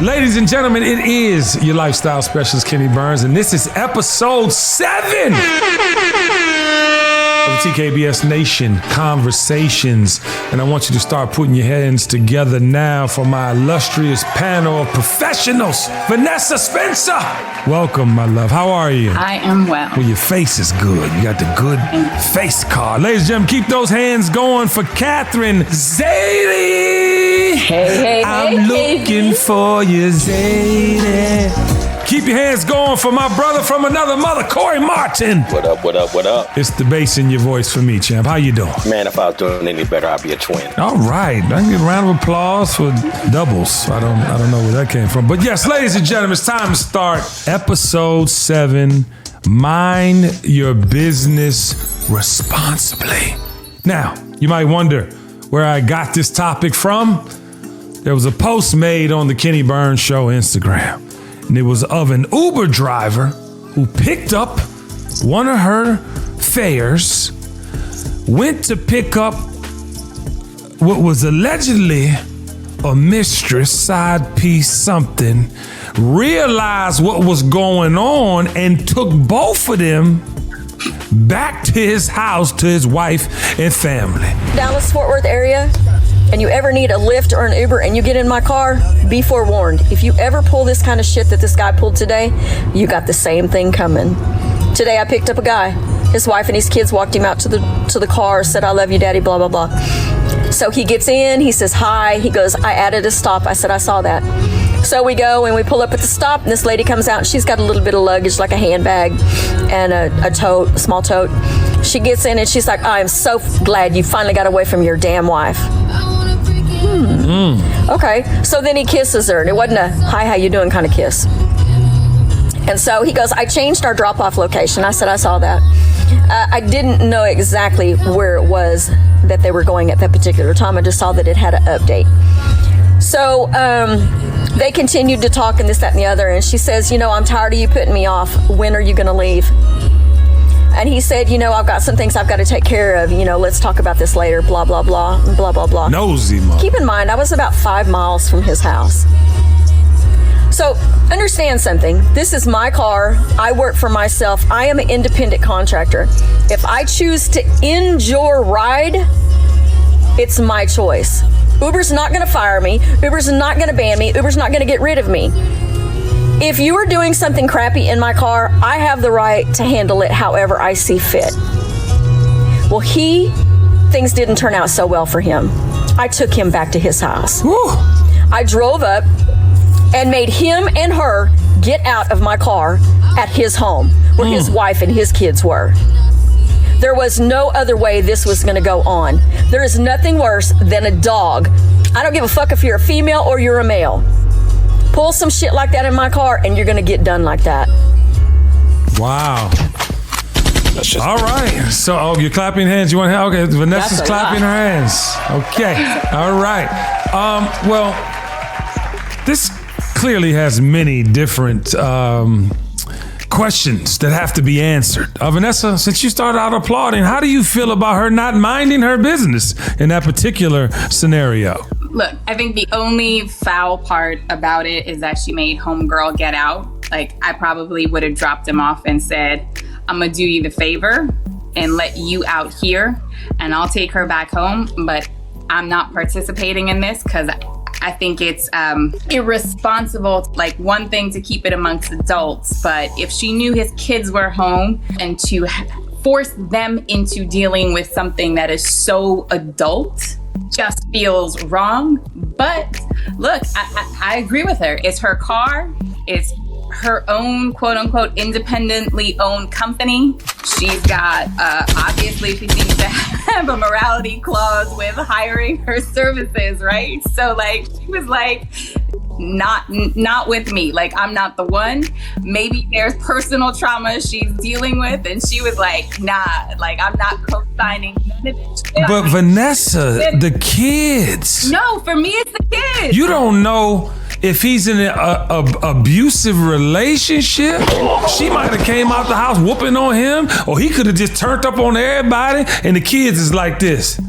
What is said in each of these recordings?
Ladies and gentlemen, it is your lifestyle specialist, Kenny Burns, and this is episode 7 of TKBS Nation Conversations. And I want you to start putting your hands together now for my illustrious panel of professionals. Vanessa Spencer, welcome, my love. How are you? I am well. Well, your face is good. You got the good face card. Ladies and gentlemen, keep those hands going for Catherine Zadie. Hey, I'm looking for you, Zadie. Keep your hands going for my brother from another mother, Corey Martin. What up, what up, what up? It's the bass in your voice for me, champ. How you doing? Man, if I was doing any better, I'd be a twin. All right. I can get a round of applause for doubles. I don't know where that came from. But yes, ladies and gentlemen, it's time to start episode 7, Mind Your Business Responsibly. Now, you might wonder where I got this topic from. There was a post made on the Kenny Burns Show Instagram. And it was of an Uber driver who picked up one of her fares, went to pick up what was allegedly a mistress, side piece something, realized what was going on and took both of them back to his house, to his wife and family. Dallas-Fort Worth area, and you ever need a Lyft or an Uber and you get in my car, be forewarned. If you ever pull this kind of shit that this guy pulled today, you got the same thing coming. Today I picked up a guy. His wife and his kids walked him out to the car, said, "I love you, daddy," blah, blah, blah. So he gets in, he says, "Hi." He goes, "I added a stop." I said, "I saw that." So we go and we pull up at the stop, and this lady comes out and she's got a little bit of luggage, like a handbag and a tote, a small tote. She gets in and she's like, "I am so glad you finally got away from your damn wife." Okay, so then he kisses her, and it wasn't a "hi, how you doing" kind of kiss. And so he goes, "I changed our drop-off location." I said, "I saw that." I didn't know exactly where it was that they were going at that particular time. I just saw that it had an update. So they continued to talk and this, that, and the other, and she says, "I'm tired of you putting me off. When are you going to leave?" And he said, "I've got some things I've got to take care of. Let's talk about this later, blah, blah, blah, blah, blah, blah." Nosy mother. Keep in mind, I was about 5 miles from his house. So understand something. This is my car. I work for myself. I am an independent contractor. If I choose to end your ride, it's my choice. Uber's not going to fire me. Uber's not going to ban me. Uber's not going to get rid of me. If you are doing something crappy in my car, I have the right to handle it however I see fit. Well, things didn't turn out so well for him. I took him back to his house. Woo. I drove up and made him and her get out of my car at his home, where his wife and his kids were. There was no other way this was going to go on. There is nothing worse than a dog. I don't give a fuck if you're a female or you're a male. Pull some shit like that in my car and you're going to get done like that. Wow. All right. So, you're clapping hands. You want to? Okay. Vanessa's clapping her hands. Okay. All right. Well, this clearly has many different questions that have to be answered. Vanessa, since you started out applauding, how do you feel about her not minding her business in that particular scenario? Look, I think the only foul part about it is that she made homegirl get out. Like, I probably would have dropped him off and said, "I'm gonna do you the favor and let you out here, and I'll take her back home, but I'm not participating in this because I think it's irresponsible. Like, one thing to keep it amongst adults, but if she knew his kids were home and to force them into dealing with something that is so adult just feels wrong." But look, I agree with her. It's her car. It's her own quote unquote independently owned company. She's got, obviously she seems to have a morality clause with hiring her services, right? So like, she was like, not with me. Like, I'm not the one. Maybe there's personal trauma she's dealing with. And she was like, nah, like, I'm not co-signing none of it. But Vanessa, the kids. No, for me, it's the kids. You don't know if he's in an abusive relationship. She might have came out the house whooping on him, or he could have just turned up on everybody, and the kids is like this: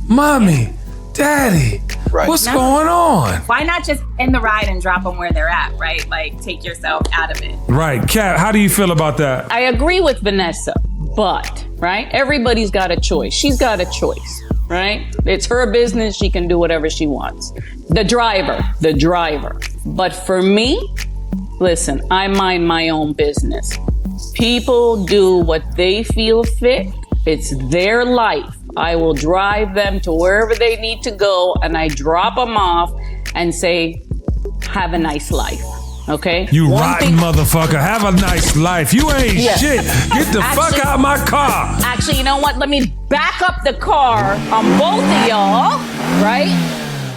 "Mommy, Daddy, Right. What's going on? Why not just end the ride and drop them where they're at, right? Like, take yourself out of it. Right. Kat, how do you feel about that? I agree with Vanessa, but, right, everybody's got a choice. She's got a choice, right? It's her business. She can do whatever she wants. The driver. But for me, listen, I mind my own business. People do what they feel fit. It's their life. I will drive them to wherever they need to go, and I drop them off and say, have a nice life. Okay? You rotten motherfucker. Have a nice life. You ain't shit. Get the fuck out of my car. Actually, you know what? Let me back up the car on both of y'all, right?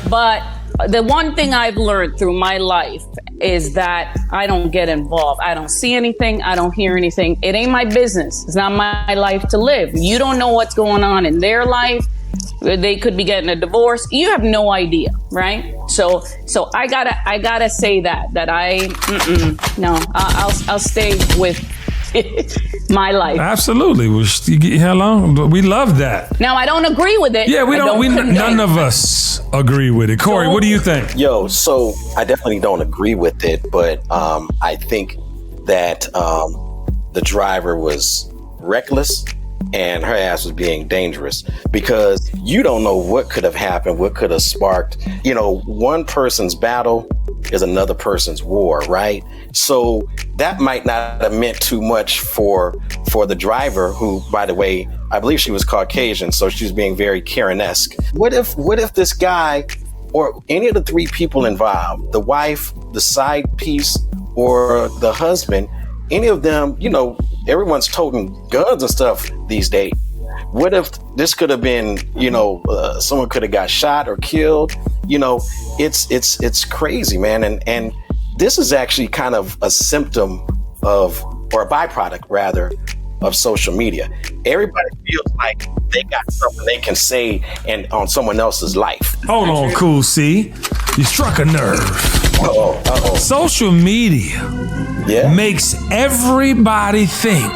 But the one thing I've learned through my life is that I don't get involved. I don't see anything. I don't hear anything. It ain't my business. It's not my life to live. You don't know what's going on in their life. They could be getting a divorce. You have no idea, right? So I gotta say that I'll stay with my life. Absolutely. Hello. We love that. Now I don't agree with it. Yeah, none of us agree with it. Corey, what do you think? Yo, so I definitely don't agree with it, but I think that the driver was reckless and her ass was being dangerous, because you don't know what could have happened, what could have sparked. You know, one person's battle is another person's war, right? So that might not have meant too much for the driver, who, by the way, I believe she was Caucasian, so she was being very Karen-esque. What if this guy or any of the three people involved, the wife, the side piece, or the husband, any of them, you know, everyone's toting guns and stuff these days. What if this could have been, you know, someone could have got shot or killed? You know, it's crazy, man. And this is actually kind of a symptom of, or a byproduct rather, of social media. Everybody feels like they got something they can say and on someone else's life. Hold on, Cool C. You struck a nerve. Uh-oh. Social media makes everybody think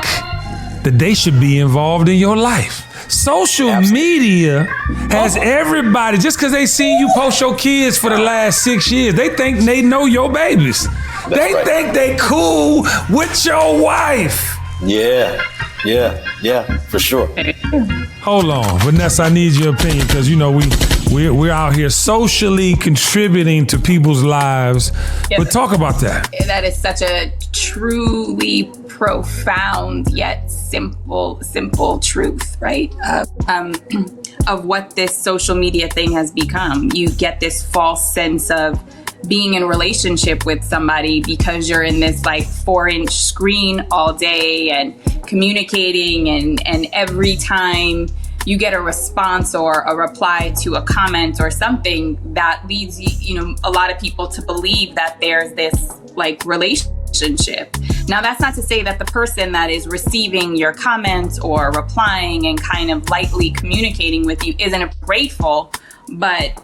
that they should be involved in your life. Social media has everybody, just because they seen you post your kids for the last 6 years, they think they know your babies. They think they cool with your wife. Yeah, for sure. Hold on, Vanessa, I need your opinion, because you know we're out here socially contributing to people's lives. Yes. But talk about that. That is such a truly profound yet simple truth, right? Of what this social media thing has become. You get this false sense of being in a relationship with somebody because you're in this like 4-inch screen all day and communicating, and every time you get a response or a reply to a comment or something, that leads you know, a lot of people to believe that there's this like relationship. Now, that's not to say that the person that is receiving your comments or replying and kind of lightly communicating with you isn't grateful, but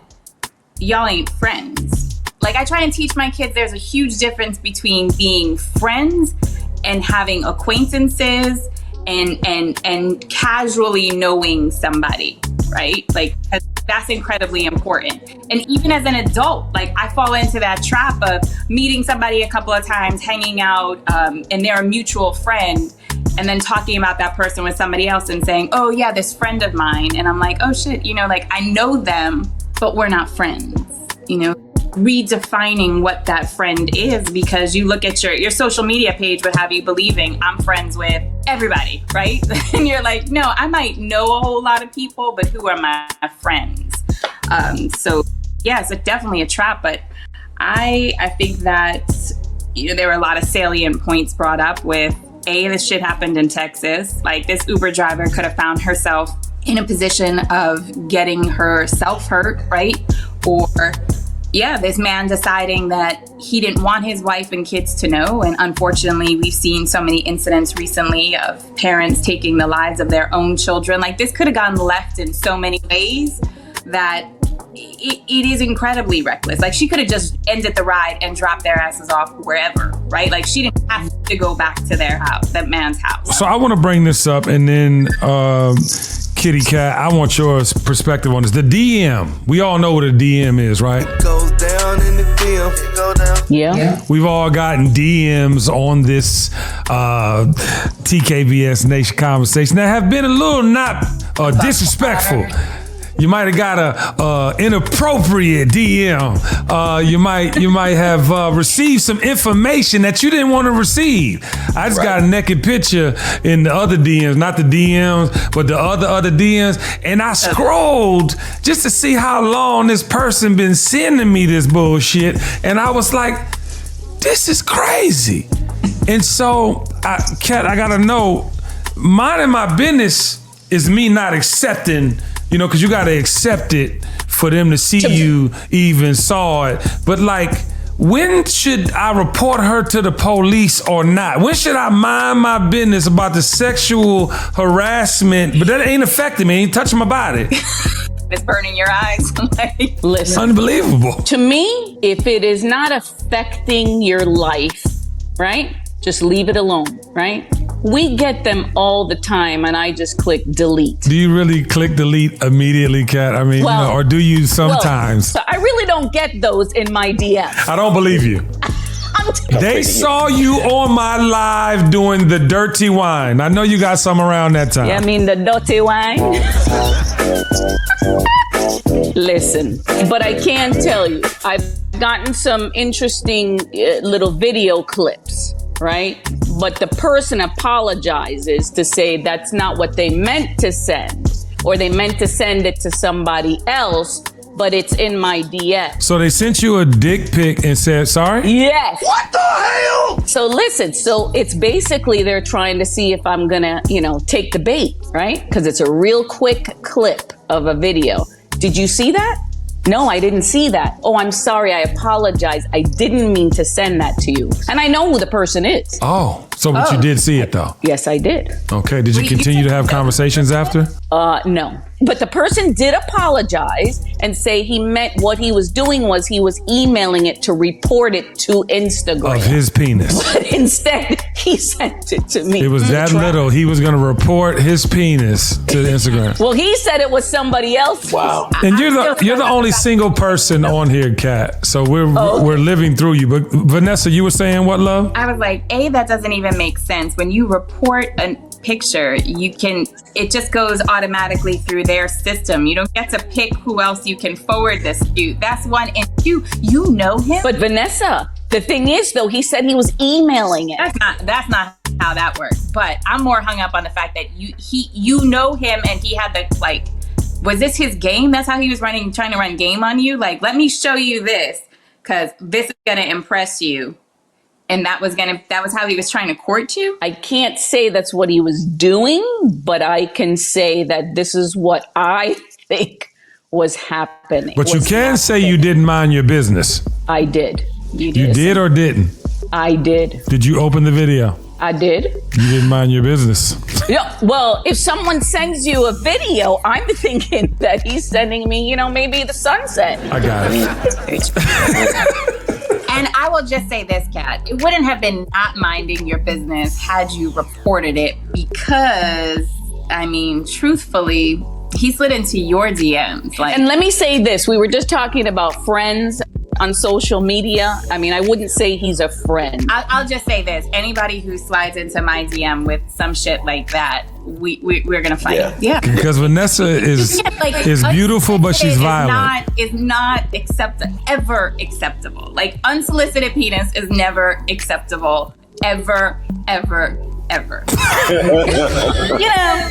y'all ain't friends. Like, I try and teach my kids there's a huge difference between being friends and having acquaintances and casually knowing somebody, right? Like, that's incredibly important. And even as an adult, like, I fall into that trap of meeting somebody a couple of times, hanging out, and they're a mutual friend, and then talking about that person with somebody else and saying, oh yeah, this friend of mine. And I'm like, oh shit, you know, like, I know them, but we're not friends, you know? Redefining what that friend is, because you look at your social media page would have you believing I'm friends with everybody, right? And you're like, no, I might know a whole lot of people, but who are my friends? So yeah, it's definitely a trap, but I think that, you know, there were a lot of salient points brought up with, this shit happened in Texas. Like, this Uber driver could have found herself in a position of getting herself hurt, right? Or this man deciding that he didn't want his wife and kids to know. And unfortunately, we've seen so many incidents recently of parents taking the lives of their own children. Like, this could have gone left in so many ways that it is incredibly reckless. Like, she could have just ended the ride and dropped their asses off wherever, right? Like, she didn't have to go back to their house, that man's house. So I want to bring this up, and then Kitty Cat, I want your perspective on this. The DM. We all know what a DM is, right? Goes down in the DM. It go down. Yeah. We've all gotten DMs on this TKBS Nation conversation that have been a little not disrespectful. You might have got a inappropriate DM. You might have received some information that you didn't want to receive. I just got a naked picture in the other DMs, not the DMs, but the other DMs, and I scrolled just to see how long this person been sending me this bullshit, and I was like, this is crazy. And so, Kat, I gotta know, minding my business is me not accepting. Because you got to accept it for them to see you even saw it. But like, when should I report her to the police or not? When should I mind my business about the sexual harassment? But that ain't affecting me, ain't touching my body. It's burning your eyes. Listen. Unbelievable. To me, if it is not affecting your life, right? Just leave it alone, right? We get them all the time, and I just click delete. Do you really click delete immediately, Kat? I mean, or do you sometimes? So I really don't get those in my DM. I don't believe you. They saw you on my live doing the dirty wine. I know you got some around that time. Yeah, I mean the dirty wine. Listen, but I can tell you, I've gotten some interesting little video clips, right? But the person apologizes to say that's not what they meant to send, or they meant to send it to somebody else, but it's in my DM. So they sent you a dick pic and said sorry? Yes. What the hell? So listen, so it's basically they're trying to see if I'm gonna, take the bait, right? Because it's a real quick clip of a video. Did you see that? No, I didn't see that. Oh, I'm sorry. I apologize. I didn't mean to send that to you. And I know who the person is. Oh, but you did see it though? Yes, I did. Okay. Did you continue to have conversations after? No. But the person did apologize and say he meant what he was doing was he was emailing it to report it to Instagram. Of his penis. But instead, he sent it to me. It was that little. He was going to report his penis to Instagram. Well, he said it was somebody else. Wow. And you're the only single person on here, Kat. So we're living through you. But Vanessa, you were saying what, love? I was like, that doesn't even make sense. When you report a picture, it just goes automatically through their system. You don't get to pick who else you can forward this to. That's one. And two, you know him. But Vanessa, the thing is though, he said he was emailing it. That's not how that works. But I'm more hung up on the fact that you know him, and he had was this his game? That's how he was trying to run game on you? Like, let me show you this, because this is gonna impress you. And that was how he was trying to court you? I can't say that's what he was doing, but I can say that this is what I think was happening. But you can say you didn't mind your business. I did. You did or didn't? I did. Did you open the video? I did. You didn't mind your business. Yeah, well, if someone sends you a video, I'm thinking that he's sending me, maybe the sunset. I got it. And I will just say this, Kat. It wouldn't have been not minding your business had you reported it, because, truthfully, he slid into your DMs. And let me say this. We were just talking about friends on social media. I wouldn't say he's a friend. I'll just say this. Anybody who slides into my DM with some shit like that, we're going to fight. Yeah. Because Vanessa is beautiful, but she's violent. Is not ever acceptable. Like, unsolicited penis is never acceptable. Ever, ever, ever.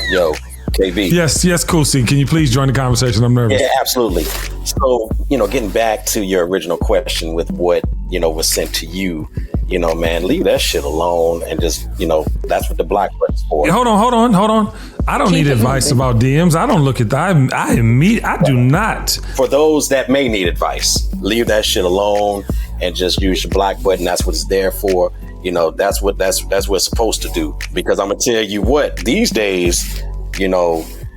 Yo, KB. Yes, Cool C. Can you please join the conversation? I'm nervous. Yeah, absolutely. So, getting back to your original question with what, was sent to you, man, leave that shit alone, and just, that's what the block button's for. Yeah, hold on. I don't need advice about DMs. I don't look at that. I do not. For those that may need advice, leave that shit alone and just use your block button. That's what it's there for. That's what it's supposed to do. Because I'm gonna tell you what, these days,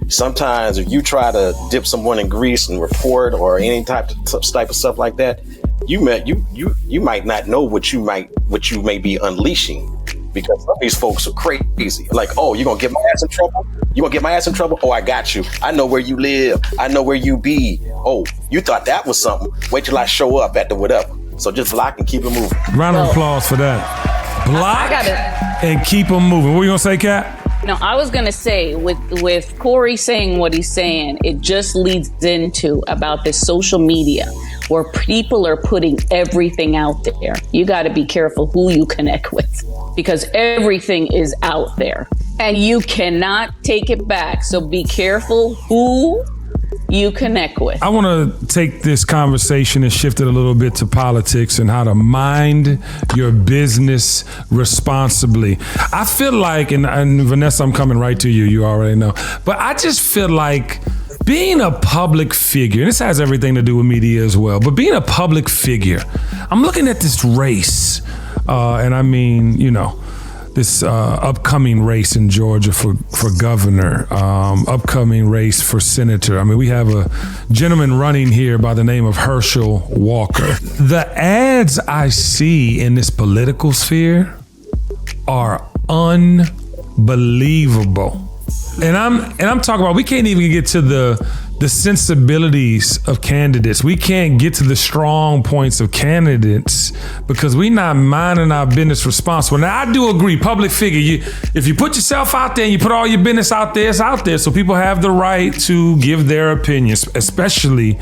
sometimes if you try to dip someone in grease and report or any type of stuff like that, you might not know what you may be unleashing because some of these folks are crazy. Like, oh, you gonna get my ass in trouble? You gonna get my ass in trouble? Oh, I got you. I know where you live. I know where you be. Oh, you thought that was something? Wait till I show up at the whatever. So just block and keep it moving. Round of applause for that. Block and keep them moving. What are you gonna say, Kat? No, I was going to say with Corey saying what he's saying, it just leads into about this social media where people are putting everything out there. You got to be careful who you connect with because everything is out there and you cannot take it back. So be careful who you connect with. I want to take this conversation and shift it a little bit to politics and how to mind your business responsibly. I feel like, and Vanessa, I'm coming right to you, you already know, but I just feel like being a public figure, and this has everything to do with media as well, but being a public figure, I'm looking at this race, and I mean, you know, this upcoming race in Georgia for governor, upcoming race for senator. I mean, we have a gentleman running here by the name of Herschel Walker. The ads I see in this political sphere are unbelievable. And I'm talking about, we can't even get to the sensibilities of candidates. We can't get to the strong points of candidates because we not minding our business responsible. Now, I do agree, public figure, if you put yourself out there and you put all your business out there, it's out there. So people have the right to give their opinions, especially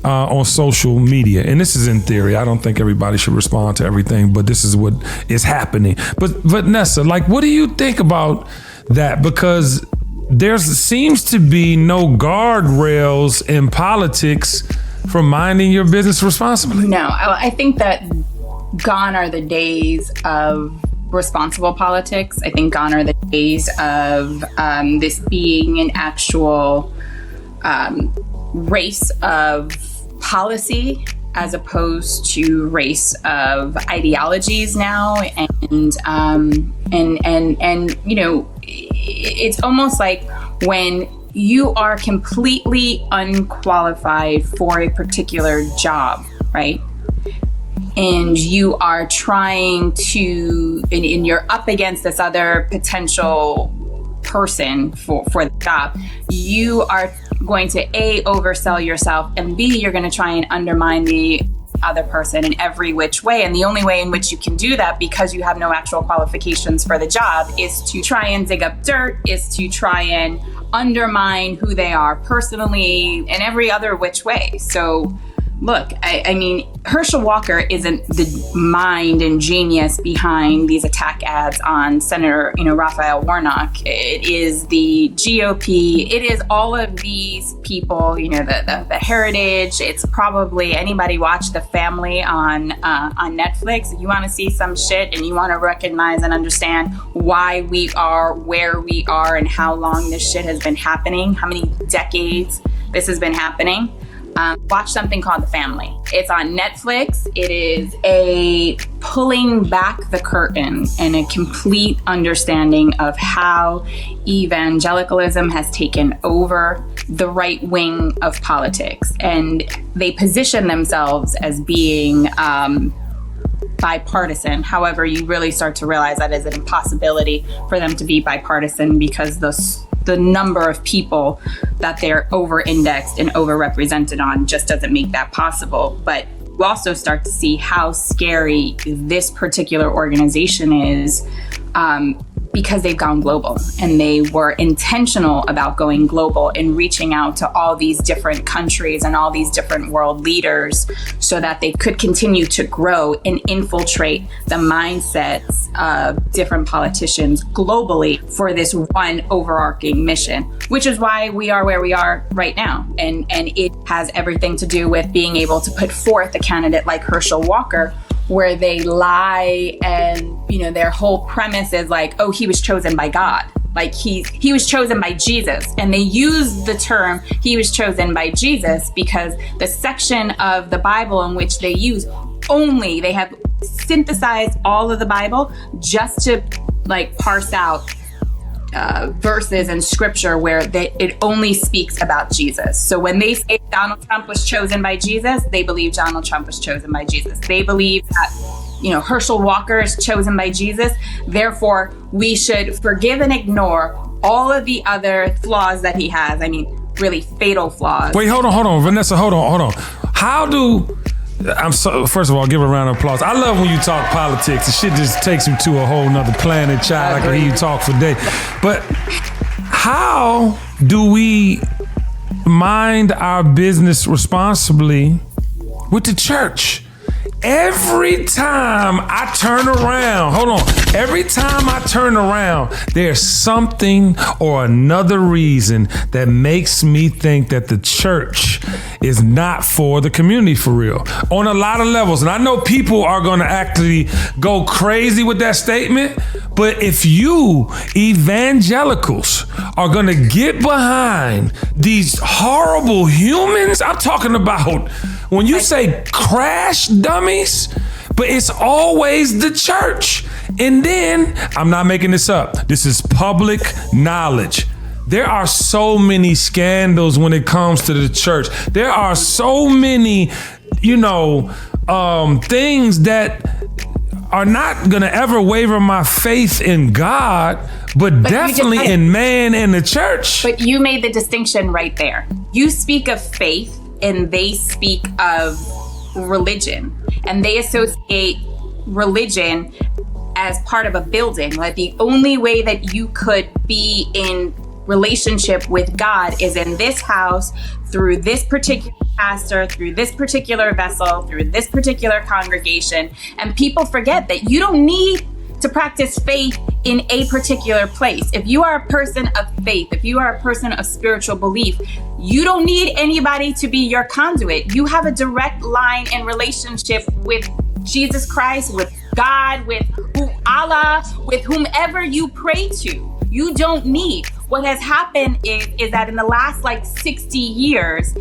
on social media. And this is in theory. I don't think everybody should respond to everything, but this is what is happening. But Vanessa, like, what do you think about that? Because there seems to be no guardrails in politics for minding your business responsibly. No, I think that gone are the days of responsible politics. I think gone are the days of this being an actual race of policy as opposed to race of ideologies now. And you know, it's almost like when you are completely unqualified for a particular job, right? And you are trying to, and you're up against this other potential person for the job, you are going to A, oversell yourself, and B, you're going to try and undermine the other person in every which way. And the only way in which you can do that, because you have no actual qualifications for the job, is to try and dig up dirt, is to try and undermine who they are personally in every other which way. So look, I mean, Herschel Walker isn't the mind and genius behind these attack ads on Senator, Raphael Warnock. It is the GOP. It is all of these people, the heritage. It's probably anybody watch The Family on Netflix. If you want to see some shit and you want to recognize and understand why we are where we are and how long this shit has been happening, how many decades this has been happening, watch something called The Family. It's on Netflix. It is a pulling back the curtain and a complete understanding of how evangelicalism has taken over the right wing of politics. And they position themselves as being bipartisan. However, you really start to realize that is an impossibility for them to be bipartisan because the number of people that they're over-indexed and over-represented on just doesn't make that possible. But you also start to see how scary this particular organization is because they've gone global, and they were intentional about going global and reaching out to all these different countries and all these different world leaders so that they could continue to grow and infiltrate the mindsets of different politicians globally for this one overarching mission, which is why we are where we are right now. And it has everything to do with being able to put forth a candidate like Herschel Walker, where they lie and, their whole premise is like, oh, he was chosen by God. Like he was chosen by Jesus. And they use the term he was chosen by Jesus because the section of the Bible in which they use they have synthesized all of the Bible just to parse out verses in scripture where it only speaks about Jesus. So when they say Donald Trump was chosen by Jesus, they believe Donald Trump was chosen by Jesus. They believe that Herschel Walker is chosen by Jesus. Therefore, we should forgive and ignore all of the other flaws that he has. I mean, really fatal flaws. Wait, hold on, Vanessa, hold on. First of all, give a round of applause. I love when you talk politics. The shit just takes me to a whole nother planet, child. I can hear you talk for days. But how do we mind our business responsibly with the church? Every time I turn around, there's something or another reason that makes me think that the church is not for the community for real on a lot of levels. And I know people are going to actually go crazy with that statement, but if you evangelicals are going to get behind these horrible humans, I'm talking about when you say crash dummies, but it's always the church. And then, I'm not making this up. This is public knowledge. There are so many scandals when it comes to the church. There are so many, things that are not going to ever waver my faith in God, but definitely in man and the church. But you made the distinction right there. You speak of faith and they speak of religion, and they associate religion as part of a building. Like the only way that you could be in relationship with God is in this house, through this particular pastor, through this particular vessel, through this particular congregation. And people forget that you don't need to practice faith in a particular place. If you are a person of faith, if you are a person of spiritual belief, you don't need anybody to be your conduit. You have a direct line in relationship with Jesus Christ, with God, with Allah, with whomever you pray to. You don't need. What has happened is that in the last 60 years,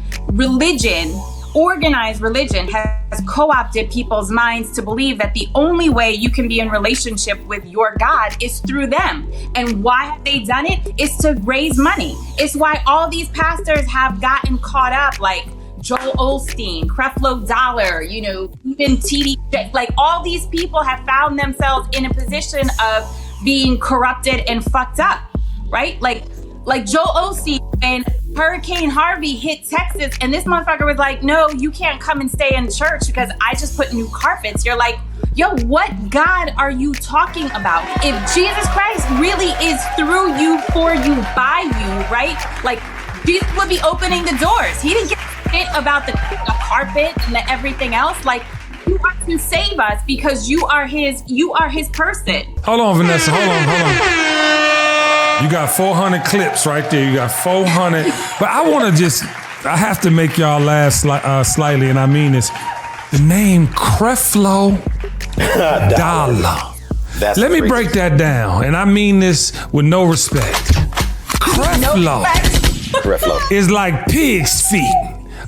organized religion has co-opted people's minds to believe that the only way you can be in relationship with your God is through them. And why have they done it? It's to raise money. It's why all these pastors have gotten caught up, like Joel Osteen, Creflo Dollar, even TD, all these people have found themselves in a position of being corrupted and fucked up, right? Like Joel Osteen, and Hurricane Harvey hit Texas, and this motherfucker was like, no, you can't come and stay in church because I just put new carpets. You're like, yo, what God are you talking about? If Jesus Christ really is through you, for you, by you, right? Jesus would be opening the doors. He didn't give a shit about the carpet and the everything else. You are to save us because you are his person. Hold on, Vanessa, hold on. You got 400 clips right there. You got 400. But I have to make y'all laugh slightly, and I mean this. The name Creflo Dollar. Let me break that down, and I mean this with no respect. Creflo is like pig's feet.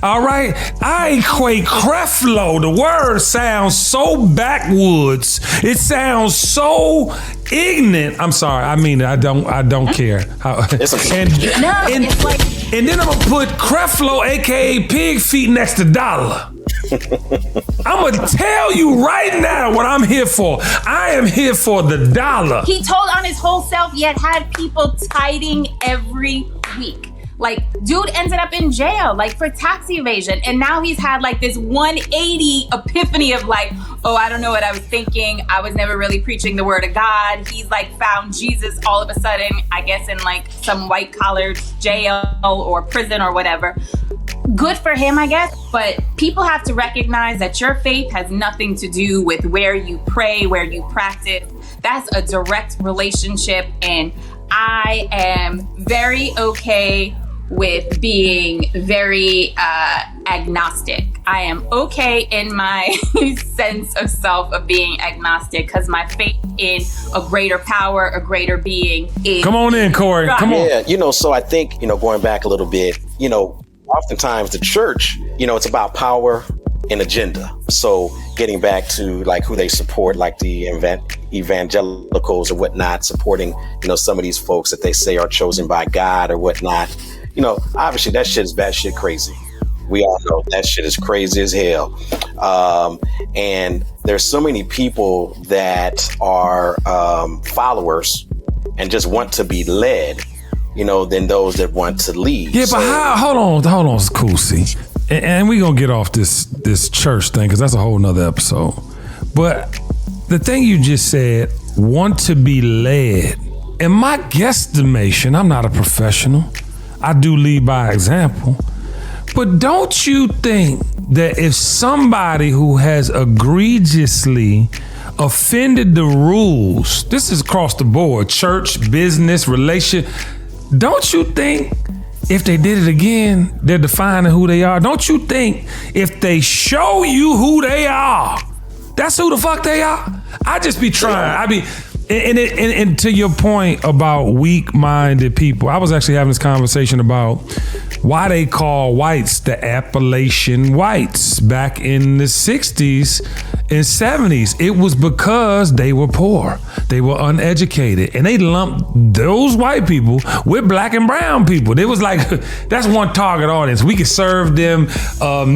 All right, I equate Creflo. The word sounds so backwoods. It sounds so ignorant. I'm sorry. I mean, I don't care. And then I'm gonna put Creflo, aka Pig Feet, next to Dollar. I'm gonna tell you right now what I'm here for. I am here for the dollar. He told on his whole self, yet had people tiding every week. Dude ended up in jail, for tax evasion. And now he's had this 180 epiphany of oh, I don't know what I was thinking. I was never really preaching the word of God. He's found Jesus all of a sudden, I guess in some white collar jail or prison or whatever. Good for him, I guess. But people have to recognize that your faith has nothing to do with where you pray, where you practice. That's a direct relationship. And I am very okay with being very agnostic. I am okay in my sense of self of being agnostic because my faith in a greater power, a greater being is... Come on in, Corey. Come on. Yeah, so I think, going back a little bit, oftentimes the church, it's about power and agenda. So getting back to who they support, the evangelicals or whatnot, supporting, some of these folks that they say are chosen by God or whatnot. Obviously that shit is batshit crazy. We all know that shit is crazy as hell. And there's so many people that are followers and just want to be led, than those that want to lead. Yeah, but hold on, it's cool, see. And we're gonna get off this church thing, because that's a whole nother episode. But the thing you just said, want to be led. In my guesstimation, I'm not a professional. I do lead by example. But don't you think that if somebody who has egregiously offended the rules, this is across the board, church, business, relationship, don't you think if they did it again, they're defining who they are? Don't you think if they show you who they are, that's who the fuck they are? I just be trying. And to your point about weak-minded people, I was actually having this conversation about why they call whites the Appalachian whites back in the 60s and 70s. It was because they were poor. They were uneducated. And they lumped those white people with black and brown people. It was like, that's one target audience. We could serve them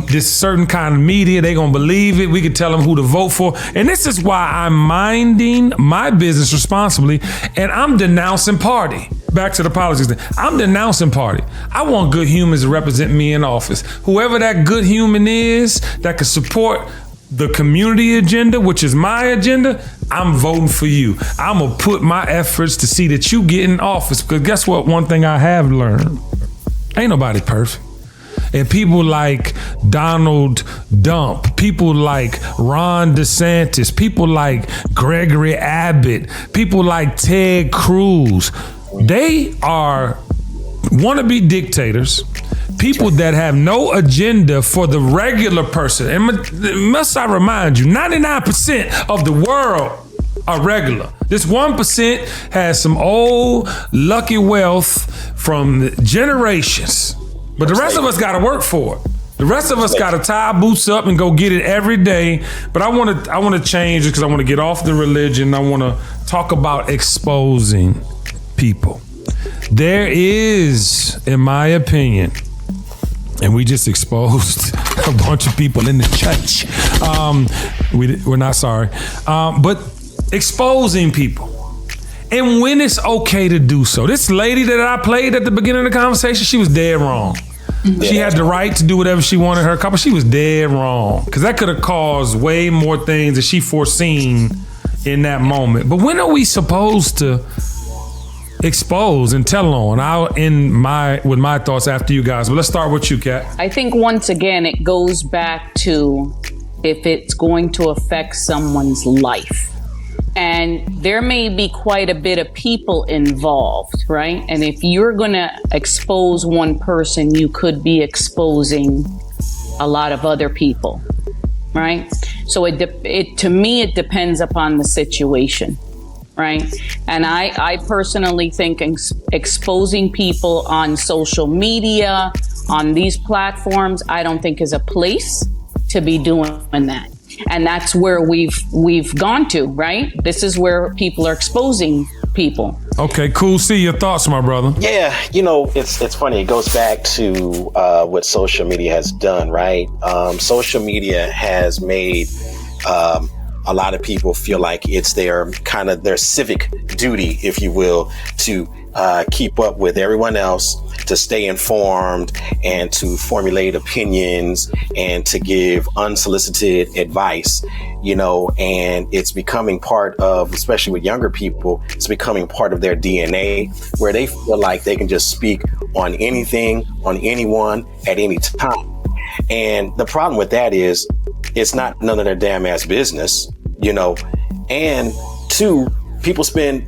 this certain kind of media. They gonna believe it. We could tell them who to vote for. And this is why I'm minding my business responsibly, and I'm denouncing party. Back to the politics thing. I'm denouncing party. I want good humans to represent me in office. Whoever that good human is that can support the community agenda, which is my agenda, I'm voting for you. I'm gonna put my efforts to see that you get in office, because guess what? One thing I have learned, ain't nobody perfect. And people like Donald Dump, people like Ron DeSantis, people like Gregory Abbott, people like Ted Cruz, they are wannabe dictators, people that have no agenda for the regular person. And must I remind you, 99% of the world are regular. This 1% has some old lucky wealth from generations. But the rest of us got to work for it. The rest of us got to tie our boots up and go get it every day. But I want to change it, because I want to get off the religion. I want to talk about exposing people. There is, in my opinion, and we just exposed a bunch of people in the church. We're not sorry. But exposing people. And when it's okay to do so. This lady that I played at the beginning of the conversation, she was dead wrong. Mm-hmm. She had the right to do whatever she wanted her couple. She was dead wrong, because that could have caused way more things that she foreseen in that moment. But when are we supposed to expose and tell on? I'll end with my thoughts after you guys. But let's start with you, Kat. I think once again, it goes back to if it's going to affect someone's life. And there may be quite a bit of people involved, right? And if you're going to expose one person, you could be exposing a lot of other people, right? So to me, it depends upon the situation, right? And I personally think exposing people on social media, on these platforms, I don't think is a place to be doing that. And that's where we've gone to, right? This is where people are exposing people. Okay, cool. See your thoughts, my brother. Yeah, it's funny. It goes back to what social media has done, right? Social media has made a lot of people feel like it's their civic duty, if you will, to keep up with everyone else, to stay informed, and to formulate opinions, and to give unsolicited advice, and it's becoming part of, especially with younger people, it's becoming part of their DNA, where they feel like they can just speak on anything, on anyone, at any time. And the problem with that is it's not none of their damn ass business, and two, people spend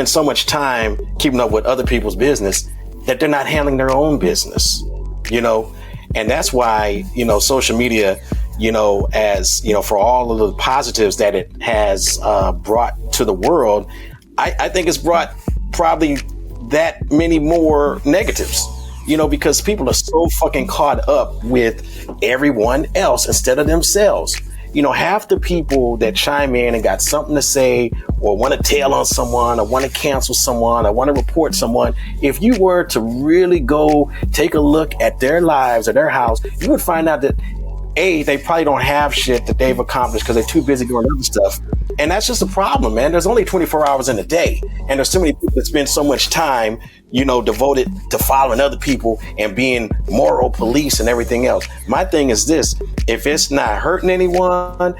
so much time keeping up with other people's business that they're not handling their own business, and that's why, social media, as, for all of the positives that it has brought to the world, I think it's brought probably that many more negatives, because people are so fucking caught up with everyone else instead of themselves. Half the people that chime in and got something to say, or want to tell on someone, or want to cancel someone, or want to report someone, if you were to really go take a look at their lives or their house, you would find out that they probably don't have shit that they've accomplished because they're too busy doing other stuff. And that's just a problem, man. There's only 24 hours in a day. And there's so many people that spend so much time, devoted to following other people and being moral police and everything else. My thing is this: if it's not hurting anyone,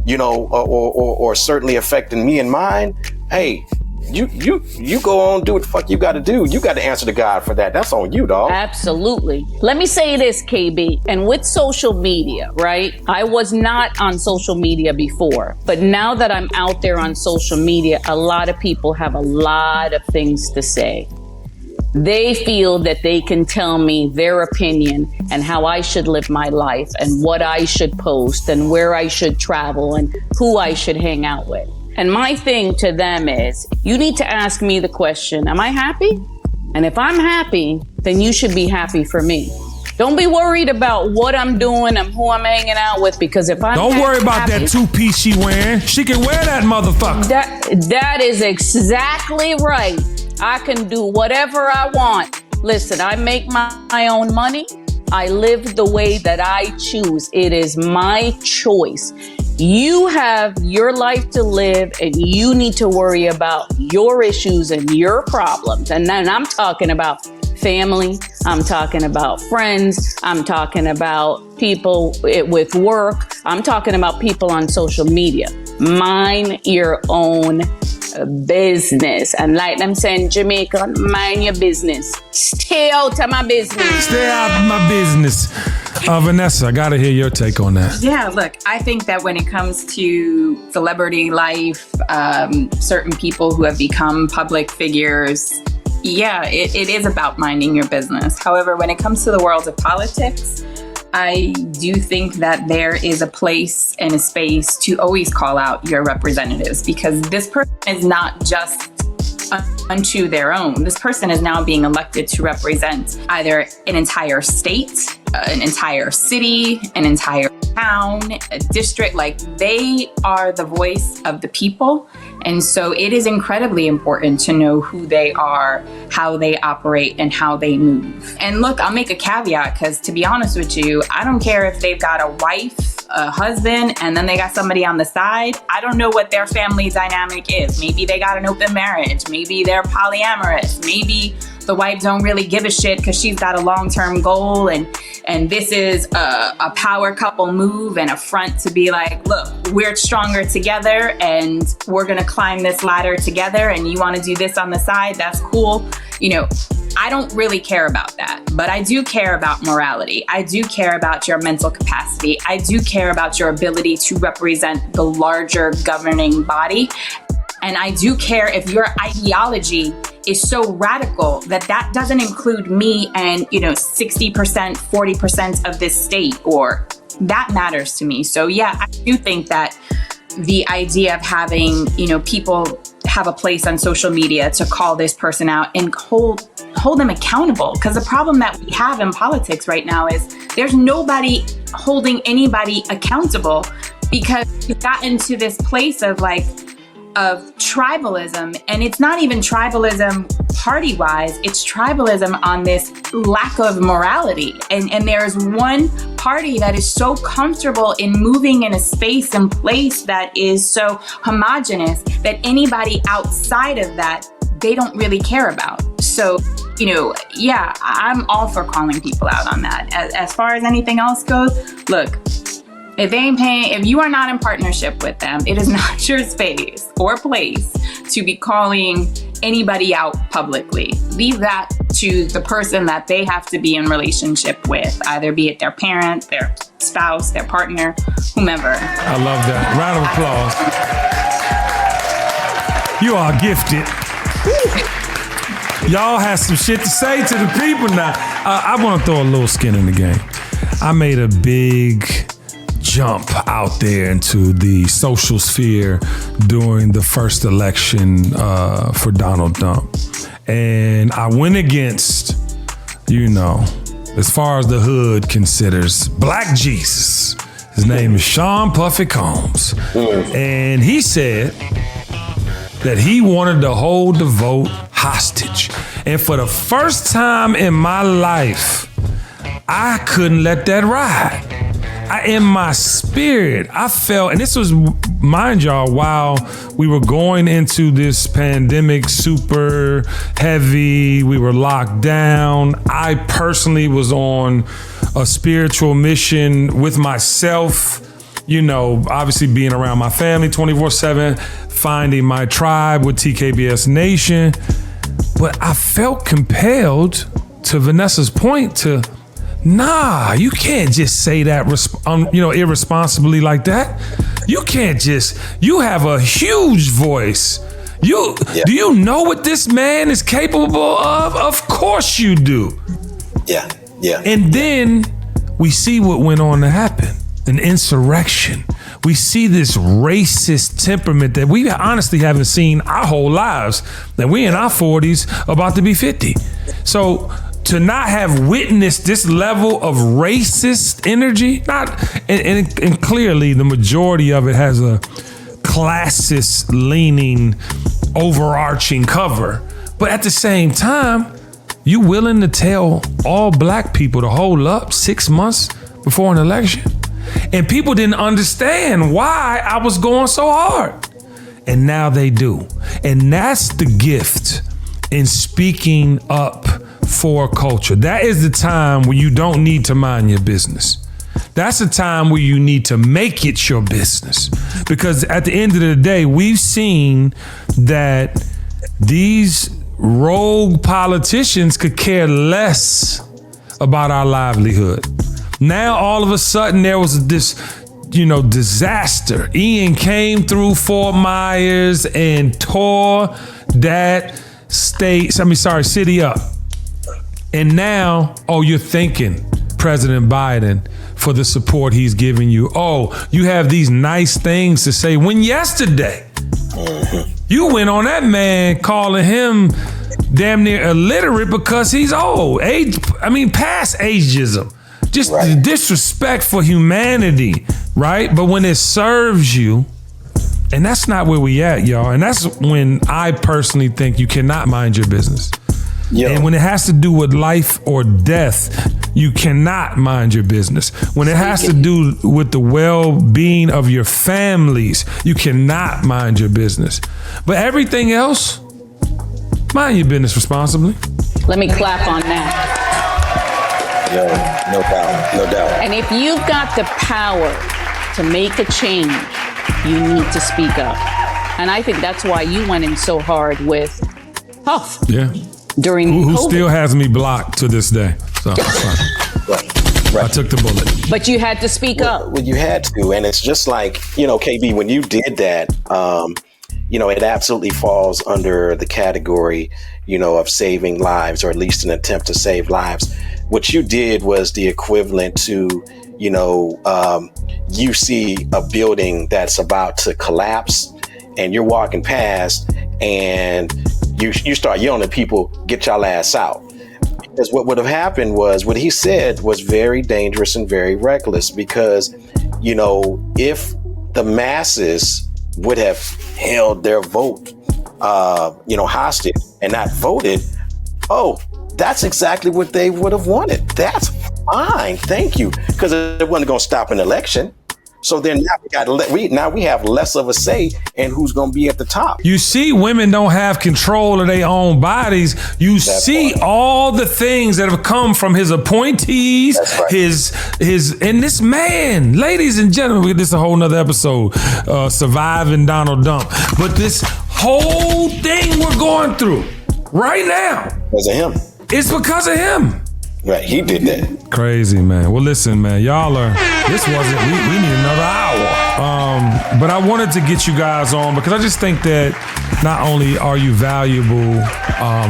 or certainly affecting me and mine, hey, you go on, do what the fuck you got to do. You got to answer to God for that. That's on you, dog. Absolutely. Let me say this, KB, and with social media, right? I was not on social media before, but now that I'm out there on social media, a lot of people have a lot of things to say. They feel that they can tell me their opinion and how I should live my life and what I should post and where I should travel and who I should hang out with. And my thing to them is, you need to ask me the question, am I happy? And if I'm happy, then you should be happy for me. Don't be worried about what I'm doing and who I'm hanging out with, because if I'm Don't worry about that two-piece she wearing. She can wear that motherfucker. That is exactly right. I can do whatever I want. Listen, I make my own money. I live the way that I choose. It is my choice. You have your life to live, and you need to worry about your issues and your problems. And then I'm talking about family. I'm talking about friends. I'm talking about people with work. I'm talking about people on social media. Mind your own business. And like them saying, Jamaica, mind your business. Stay out of my business. Stay out of my business. Vanessa, I gotta hear your take on that. Yeah, look, I think that when it comes to celebrity life, certain people who have become public figures, yeah, it is about minding your business. However, when it comes to the world of politics, I do think that there is a place and a space to always call out your representatives, because this person is not just unto their own. This person is now being elected to represent either an entire state, an entire city, an entire town, a district. Like, they are the voice of the people. And so it is incredibly important to know who they are, how they operate, and how they move. And look, I'll make a caveat, because to be honest with you, I don't care if they've got a wife, a husband, and then they got somebody on the side. I don't know what their family dynamic is. Maybe they got an open marriage. Maybe they're polyamorous. Maybe the wife don't really give a shit because she's got a long-term goal, and this is a power couple move and a front to be like, look, we're stronger together and we're gonna climb this ladder together, and you want to do this on the side, that's cool. I don't really care about that, but I do care about morality. I do care about your mental capacity. I do care about your ability to represent the larger governing body. And I do care if your ideology is so radical that doesn't include me and, 60%, 40% of this state, or that matters to me. So yeah, I do think that the idea of having, people have a place on social media to call this person out and hold them accountable. Because the problem that we have in politics right now is there's nobody holding anybody accountable, because we've gotten to this place of tribalism. And it's not even tribalism party-wise, it's tribalism on this lack of morality. And there's one party that is so comfortable in moving in a space and place that is so homogenous that anybody outside of that, they don't really care about. So, yeah, I'm all for calling people out on that. As far as anything else goes, look, if they ain't paying, if you are not in partnership with them, it is not your space or place to be calling anybody out publicly. Leave that to the person that they have to be in relationship with, either be it their parent, their spouse, their partner, whomever. I love that. Round of applause. You are gifted. Y'all have some shit to say to the people now. I want to throw a little skin in the game. I made a big jump out there into the social sphere during the first election for Donald Trump. And I went against, as far as the hood considers, Black Jesus. His name is Sean Puffy Combs. And he said that he wanted to hold the vote hostage. And for the first time in my life, I couldn't let that ride. in my spirit, I felt, and this was, mind y'all, while we were going into this pandemic super heavy, we were locked down. I personally was on a spiritual mission with myself, you know, obviously being around my family 24/7, finding my tribe with TKBS Nation. But I felt compelled, to Vanessa's point, to, nah, you can't just say that, irresponsibly like that. You can't just, you have a huge voice. Do you know what this man is capable of? Of course you do. Yeah. And then we see what went on to happen, an insurrection. We see this racist temperament that we honestly haven't seen our whole lives. That we in our 40s, about to be 50. So to not have witnessed this level of racist energy, and clearly the majority of it has a classist leaning, overarching cover. But at the same time, you willing to tell all black people to hold up 6 months before an election? And people didn't understand why I was going so hard. And now they do. And that's the gift in speaking up for culture. That is the time where you don't need to mind your business. That's the time where you need to make it your business. Because at the end of the day, we've seen that these rogue politicians could care less about our livelihood. Now, all of a sudden, there was this, disaster. Ian came through Fort Myers and tore that city up. And now, you're thanking President Biden for the support he's giving you. You have these nice things to say. When yesterday, you went on that man calling him damn near illiterate because he's old. Past ageism. Just the disrespect for humanity, right? But when it serves you, and that's not where we at, y'all. And that's when I personally think you cannot mind your business. Yeah. And when it has to do with life or death, you cannot mind your business. When it has to do with the well-being of your families, you cannot mind your business. But everything else, mind your business responsibly. Let me clap on that. No doubt. And if you've got the power to make a change, you need to speak up. And I think that's why you went in so hard with Huff. Yeah. During who COVID. Still has me blocked to this day. So right. I took the bullet. But you had to speak up. Well, you had to. And it's just like, KB, when you did that, it absolutely falls under the category, of saving lives, or at least an attempt to save lives. What you did was the equivalent to, you see a building that's about to collapse and you're walking past and you start yelling at people, get y'all ass out. Because what would have happened was what he said was very dangerous and very reckless, because, if the masses would have held their vote, hostage and not voted, that's exactly what they would have wanted. That's fine. Thank you. Because it wasn't going to stop an election. So then now we have less of a say in who's going to be at the top. You see, women don't have control of their own bodies. You see all the things that have come from his appointees, his and this man, ladies and gentlemen, this is a whole nother episode, surviving Donald Trump. But this whole thing we're going through right now, because of him. It's because of him. Right, he did that. Crazy, man. Well, listen, man, we need another hour. But I wanted to get you guys on because I just think that not only are you valuable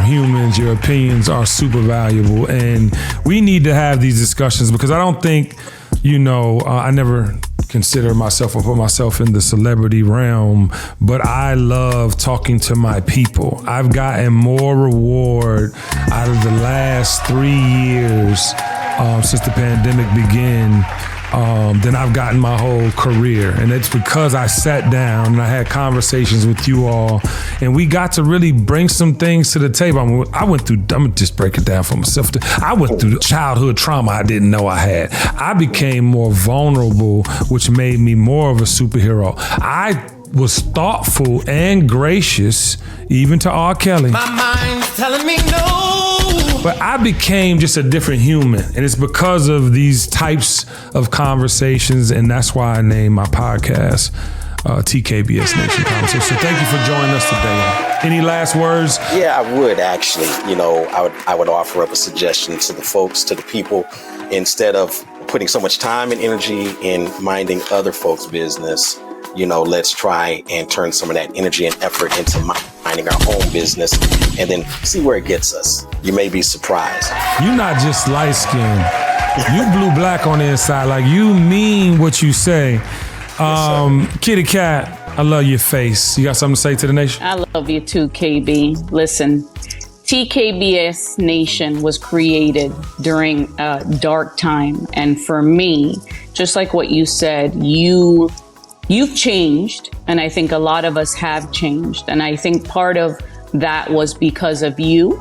humans, your opinions are super valuable. And we need to have these discussions because I don't think, I never consider myself or put myself in the celebrity realm, but I love talking to my people. I've gotten more reward out of the last 3 years since the pandemic began than I've gotten my whole career. And it's because I sat down and I had conversations with you all, and we got to really bring some things to the table. I went through, I'm gonna just break it down for myself. I went through childhood trauma I didn't know I had. I became more vulnerable, which made me more of a superhero. I was thoughtful and gracious, even to R. Kelly. My mind's telling me no. But I became just a different human. And it's because of these types of conversations. And that's why I named my podcast TKBS Nation Conversation. So thank you for joining us today. Any last words? Yeah, I would actually. I would offer up a suggestion to the folks, to the people, instead of putting so much time and energy in minding other folks' business, let's try and turn some of that energy and effort into minding our own business and then see where it gets us. You may be surprised. You're not just light skinned. You blue black on the inside. Like, you mean what you say. Kitty Cat, I love your face. You got something to say to the nation? I love you too, KB. Listen, TKBS Nation was created during a dark time. And for me, just like what you said, You've changed, and I think a lot of us have changed. And I think part of that was because of you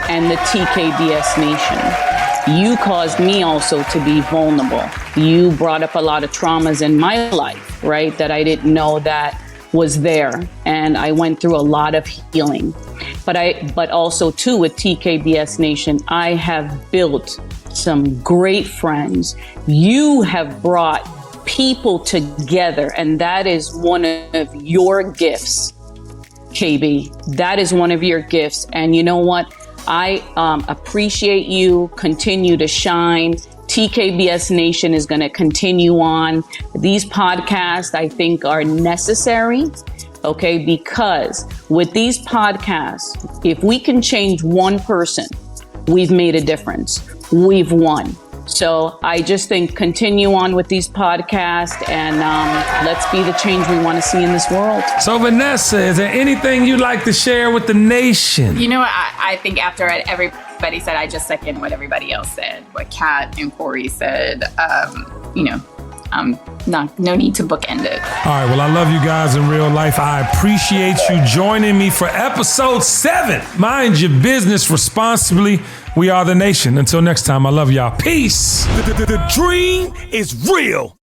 and the TKBS Nation. You caused me also to be vulnerable. You brought up a lot of traumas in my life, right, that I didn't know that was there. And I went through a lot of healing. But also too, with TKBS Nation, I have built some great friends. You have brought people together, and that is one of your gifts, KB. That is one of your gifts. And you know what? I appreciate you. Continue to shine. TKBS Nation is going to continue on. These podcasts, I think, are necessary, okay? Because with these podcasts, if we can change one person, we've made a difference. We've won. So I just think continue on with these podcasts, and let's be the change we want to see in this world. So Vanessa, is there anything you'd like to share with the nation? You know what? I think after everybody said, I just second what everybody else said, what Kat and Corey said. No need to bookend it. All right, well, I love you guys in real life. I appreciate you joining me for episode 7. Mind your business responsibly. We are the nation. Until next time, I love y'all. Peace. The dream is real.